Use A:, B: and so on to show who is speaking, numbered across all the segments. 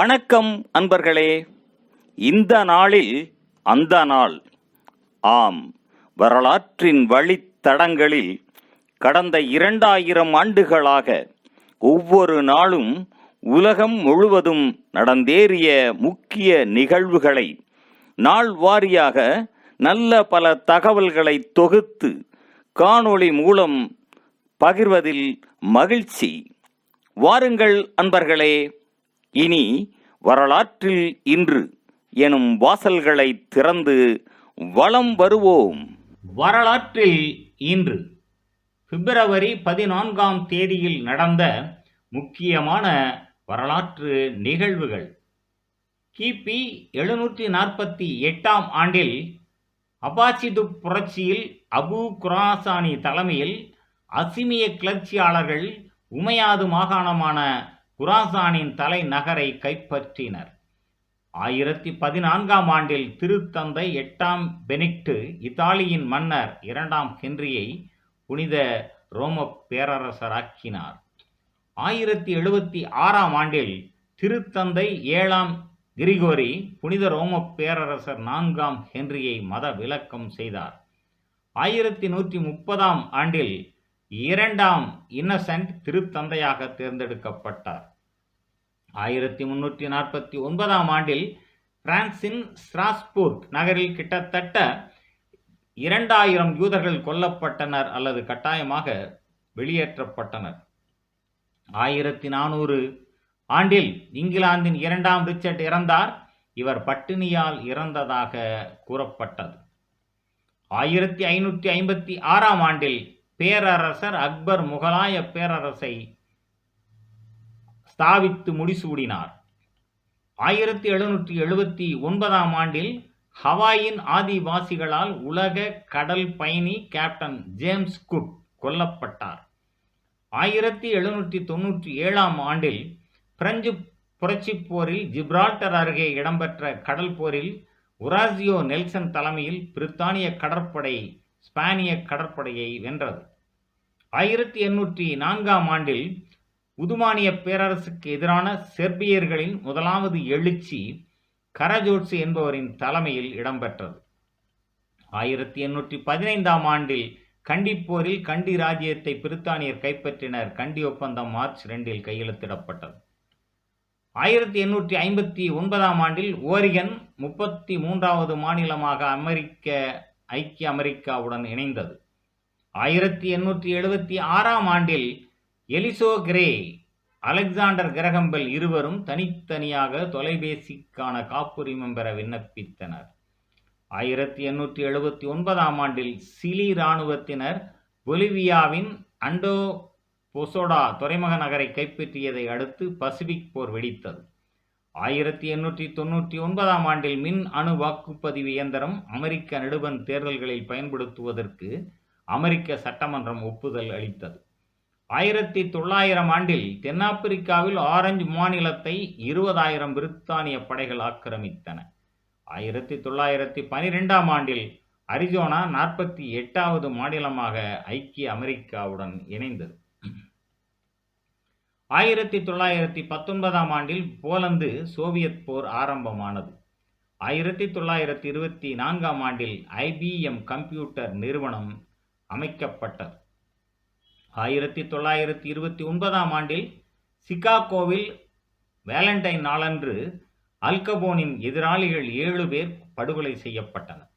A: வணக்கம் அன்பர்களே. இந்த நாளில் அந்த நாள். ஆம், வரலாற்றின் வழித்தடங்களில் கடந்த 2000 ஆண்டுகளாக ஒவ்வொரு நாளும் உலகம் முழுவதும் நடந்தேறிய முக்கிய நிகழ்வுகளை நாள் வாரியாக நல்ல பல தகவல்களை தொகுத்து காணொளி மூலம் பகிர்வதில் மகிழ்ச்சி. வாருங்கள் அன்பர்களே, இனி வரலாற்றில் இன்று எனும் வாசல்களை திறந்து வலம் வருவோம்.
B: வரலாற்றில் இன்று பிப்ரவரி 14ஆம் தேதியில் நடந்த முக்கியமான வரலாற்று நிகழ்வுகள். கிபி 748ஆம் ஆண்டில் அப்பாசிது புரட்சியில் அபு குராசானி தலைமையில் அசிமிய கிளர்ச்சியாளர்கள் உமையாது மாகாணமான குராசானின் தலைநகரை கைப்பற்றினர். 1014ஆம் ஆண்டில் திருத்தந்தை 8ஆம் பெனிக்டு இத்தாலியின் மன்னர் 2ஆம் ஹென்ரியை புனித ரோம பேரரசராக்கினார். 1076ஆம் ஆண்டில் திருத்தந்தை 7ஆம் கிரிகோரி புனித ரோம பேரரசர் 4ஆம் ஹென்ரியை மத விலக்கம் செய்தார். 1130ஆம் ஆண்டில் 2ஆம் இன்னசென்ட் திருத்தந்தையாக தேர்ந்தெடுக்கப்பட்டார். 1349ஆம் ஆண்டில் பிரான்சின் ஸ்ட்ராஸ்பூர்க் நகரில் கிட்டத்தட்ட 2000 யூதர்கள் கொல்லப்பட்டனர் அல்லது கட்டாயமாக வெளியேற்றப்பட்டனர். 1400 ஆண்டில் இங்கிலாந்தின் 2ஆம் ரிச்சர்ட் இறந்தார். இவர் பட்டினியால் இறந்ததாக கூறப்பட்டது. 1556ஆம் ஆண்டில் பேரரசர் அக்பர் முகலாய பேரரசை ஸ்தாபித்து முடிசூடினார். 1779ஆம் ஆண்டில் ஹவாயின் ஆதிவாசிகளால் உலக கடல் பயணி கேப்டன் ஜேம்ஸ் குக் கொல்லப்பட்டார். 1797ஆம் ஆண்டில் பிரெஞ்சு புரட்சிப் போரில் ஜிப்ரால்டர் அருகே இடம்பெற்ற கடல் போரில் ஒராசியோ நெல்சன் தலைமையில் பிரித்தானிய கடற்படை ஸ்பானிய கடற்படையை வென்றது. 1804ஆம் ஆண்டில் உதுமானிய பேரரசுக்கு எதிரான செர்பியர்களின் முதலாவது எழுச்சி கரஜோட்சு என்பவரின் தலைமையில் இடம்பெற்றது. 1815ஆம் ஆண்டில் கண்டிப்போரில் கண்டி ராஜ்யத்தை பிரித்தானியர் கைப்பற்றினர். கண்டி ஒப்பந்தம் மார்ச் 2இல் கையெழுத்திடப்பட்டது. 1859ஆம் ஆண்டில் ஓரிகன் 33வது மாநிலமாக ஐக்கிய அமெரிக்காவுடன் இணைந்தது. 1876ஆம் ஆண்டில் எலிசோ கிரே அலெக்சாண்டர் கிரகம்பெல் இருவரும் தனித்தனியாக தொலைபேசிக்கான காப்புரிமம் பெற விண்ணப்பித்தனர். 1879ஆம் ஆண்டில் சிலி இராணுவத்தினர் பொலிவியாவின் அண்டோ பொசோடா துறைமுக நகரை கைப்பற்றியதை அடுத்து பசிபிக் போர் வெடித்தது. 1899ஆம் ஆண்டில் மின் அணு வாக்குப்பதிவு இயந்திரம் அமெரிக்க நெடுவன் தேர்தல்களில் பயன்படுத்துவதற்கு அமெரிக்க சட்டமன்றம் ஒப்புதல் அளித்தது. 1900 ஆண்டில் தென்னாப்பிரிக்காவில் ஆரஞ்சு மாநிலத்தை 20,000 பிரித்தானிய படைகள் ஆக்கிரமித்தன. 1912ஆம் ஆண்டில் அரிசோனா 48வது மாநிலமாக ஐக்கிய அமெரிக்காவுடன் இணைந்தது. 1919ஆம் ஆண்டில் போலந்து சோவியத் போர் ஆரம்பமானது. 1924ஆம் ஆண்டில் IBM கம்ப்யூட்டர் நிறுவனம் அமைக்கப்பட்டது. 1929ஆம் ஆண்டில் சிகாகோவில் வேலண்டைன் நாளன்று அல்கபோனின் எதிராளிகள் 7 பேர் படுகொலை செய்யப்பட்டனர்.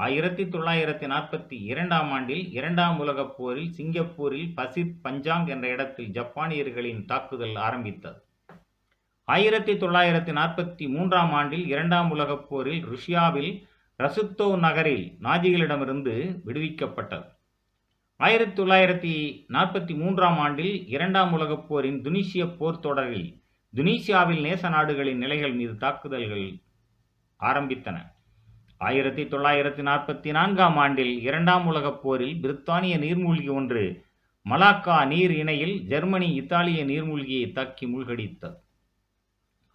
B: 1942ஆம் ஆண்டில் 2ஆம் உலகப் போரில் சிங்கப்பூரில் பசித் பஞ்சாங் என்ற இடத்தில் ஜப்பானியர்களின் தாக்குதல் ஆரம்பித்தது. 1943ஆம் ஆண்டில் 2ஆம் உலகப் போரில் ருஷ்யாவில் ரசுத்தோவ் நகரில் நாஜிகளிடமிருந்து விடுவிக்கப்பட்டது. 1943ஆம் ஆண்டில் 2ஆம் உலகப் போரின் துனிசிய போர் தொடரில் துனிசியாவில் நேச நாடுகளின் நிலைகள் மீது தாக்குதல்கள் ஆரம்பித்தன. 1944ஆம் ஆண்டில் 2ஆம் உலகப் போரில் பிரித்தானிய நீர்மூழ்கி ஒன்று மலாக்கா நீர் இணையில் ஜெர்மனி இத்தாலிய நீர்மூழ்கியை தாக்கி மூழ்கடித்தது.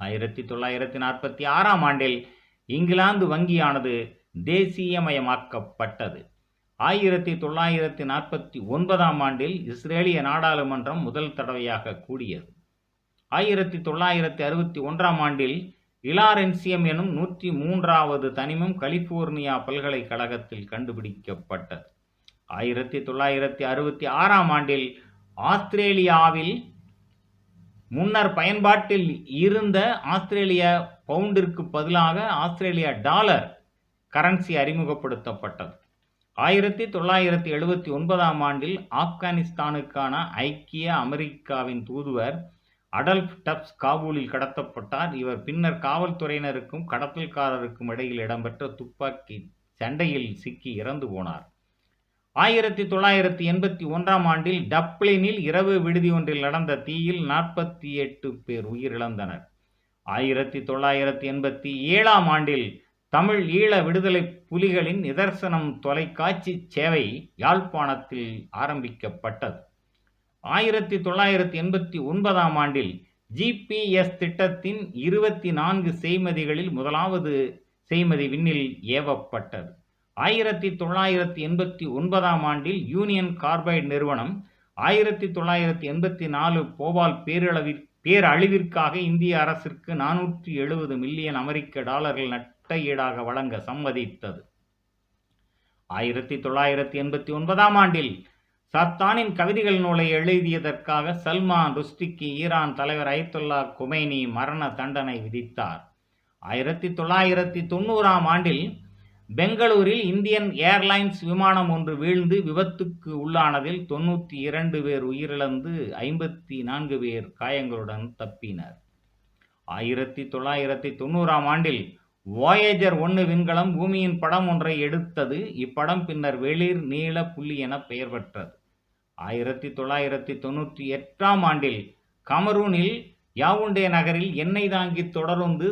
B: 1946ஆம் ஆண்டில் இங்கிலாந்து வங்கியானது தேசியமயமாக்கப்பட்டது. 1949ஆம் ஆண்டில் இஸ்ரேலிய நாடாளுமன்றம் முதல் தடவையாக கூடியது. 1961ஆம் ஆண்டில் இலாரென்சியம் எனும் 103வது தனிமம் கலிபோர்னியா பல்கலைக்கழகத்தில் கண்டுபிடிக்கப்பட்டது. 1966ஆம் ஆண்டில் ஆஸ்திரேலியாவில் முன்னர் பயன்பாட்டில் இருந்த ஆஸ்திரேலிய பவுண்டிற்கு பதிலாக ஆஸ்திரேலிய டாலர் கரன்சி அறிமுகப்படுத்தப்பட்டது. 1979ஆம் ஆண்டில் ஆப்கானிஸ்தானுக்கான ஐக்கிய அமெரிக்காவின் தூதுவர் அடல்ஃப் டப்ஸ் காபூலில் கடத்தப்பட்டார். இவர் பின்னர் காவல்துறையினருக்கும் கடத்தல்காரருக்கும் இடையில் இடம்பெற்ற துப்பாக்கி சண்டையில் சிக்கி இறந்து போனார். 1981ஆம் ஆண்டில் டப்ளினில் இரவு விடுதி ஒன்றில் நடந்த தீயில் 48 பேர் உயிரிழந்தனர். 1987ஆம் ஆண்டில் தமிழ் ஈழ விடுதலை புலிகளின் நிதர்சனம் தொலைக்காட்சி சேவை யாழ்ப்பாணத்தில் ஆரம்பிக்கப்பட்டது. 1989ஆம் ஆண்டில் GPS திட்டத்தின் 24 செய்மதிகளில் முதலாவது செய்மதி விண்ணில் ஏவப்பட்டது. 1989ஆம் ஆண்டில் யூனியன் கார்பைடு நிறுவனம் 1984 போபால் பேரழிவிற்காக இந்திய அரசிற்கு 470 மில்லியன் அமெரிக்க டாலர்கள் நட்டஈடாக வழங்க சம்மதித்தது. 1989ஆம் ஆண்டில் சத்தானின் கவிதைகள் நூலை எழுதியதற்காக சல்மான் ருஷ்டிக்கு ஈரான் தலைவர் அயத்துல்லா கொமைனி மரண தண்டனை விதித்தார். 1990ஆம் ஆண்டில் பெங்களூரில் இந்தியன் ஏர்லைன்ஸ் விமானம் ஒன்று வீழ்ந்து விபத்துக்கு உள்ளானதில் 92 பேர் உயிரிழந்து 54 பேர் காயங்களுடன் தப்பினர். 1990ஆம் ஆண்டில் வாயேஜர் 1 விண்கலம் பூமியின் படம் ஒன்றை எடுத்தது. இப்படம் பின்னர் வெளிர் நீல புள்ளி என பெயர் பெற்றது. 1998ஆம் ஆண்டில் கமரூனில் யாவுண்டே நகரில் எண்ணெய் தாங்கி தொடருந்து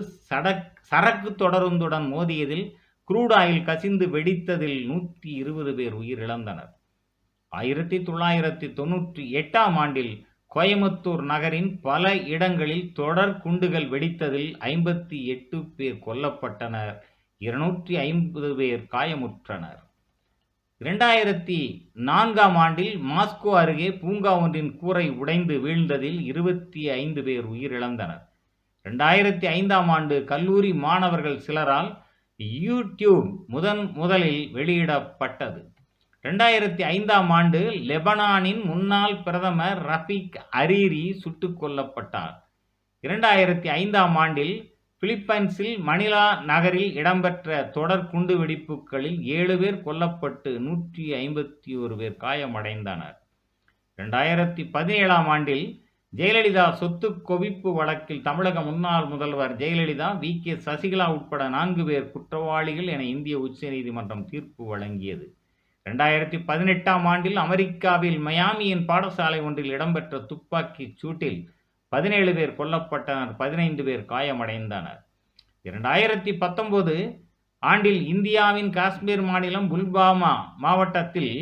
B: சரக்கு தொடருந்துடன் மோதியதில் குரூட் ஆயில் கசிந்து வெடித்ததில் 120 பேர் உயிரிழந்தனர். 1998ஆம் ஆண்டில் கோயமுத்தூர் நகரின் பல இடங்களில் தொடர் குண்டுகள் வெடித்ததில் 58 பேர் கொல்லப்பட்டனர், 250 பேர் காயமுற்றனர். 2004ஆம் ஆண்டில் மாஸ்கோ அருகே பூங்கா ஒன்றின் கூரை உடைந்து வீழ்ந்ததில் 25 பேர் உயிரிழந்தனர். 2005ஆம் ஆண்டு கல்லூரி மாணவர்கள் சிலரால் யூடியூப் முதலில் வெளியிடப்பட்டது. 2005ஆம் ஆண்டு லெபனானின் முன்னாள் பிரதமர் ரஃபீக் ஹரீரி சுட்டுக் கொல்லப்பட்டார். 2005ஆம் ஆண்டில் பிலிப்பைன்ஸில் மணிலா நகரில் இடம்பெற்ற தொடர் குண்டு வெடிப்புகளில் 7 பேர் கொல்லப்பட்டு 151 பேர் காயமடைந்தனர். 2017ஆம் ஆண்டில் ஜெயலலிதா சொத்து குவிப்பு வழக்கில் தமிழக முன்னாள் முதல்வர் ஜெயலலிதா, VK சசிகலா உட்பட 4 பேர் குற்றவாளிகள் என இந்திய உச்சநீதிமன்றம் தீர்ப்பு வழங்கியது. 2018ஆம் ஆண்டில் அமெரிக்காவில் மயாமியின் பாடசாலை ஒன்றில் இடம்பெற்ற துப்பாக்கிச் சூட்டில் 17 பேர் கொல்லப்பட்டனர், 15 பேர் காயமடைந்தனர். 2019 ஆண்டில் இந்தியாவின் காஷ்மீர் மாநிலம் புல்வாமா மாவட்டத்தில்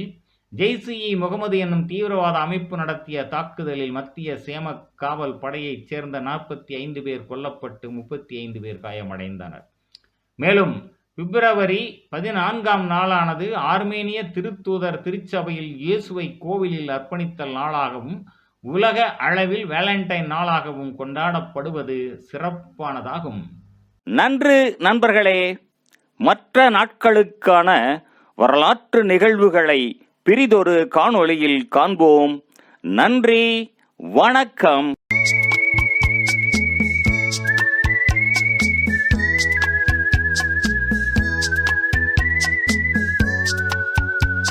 B: ஜெய்ஷ்-இ முகமது என்னும் தீவிரவாத அமைப்பு நடத்திய தாக்குதலில் மத்திய சேம காவல் படையைச் சேர்ந்த 45 பேர் கொல்லப்பட்டு 35 பேர் காயமடைந்தனர். மேலும் பிப்ரவரி 14ஆம் நாளானது ஆர்மேனிய திருத்தூதர் திருச்சபையில் இயேசுவை கோவிலில் அர்ப்பணித்தல் நாளாகவும் உலக அளவில் வேலண்டைன் நாளாகவும் கொண்டாடப்படுவது சிறப்பானதாகும்.
A: நன்று நண்பர்களே, மற்ற நாட்களுக்கான வரலாற்று நிகழ்வுகளை பிரிதொரு காணொளியில் காண்போம். நன்றி, வணக்கம்.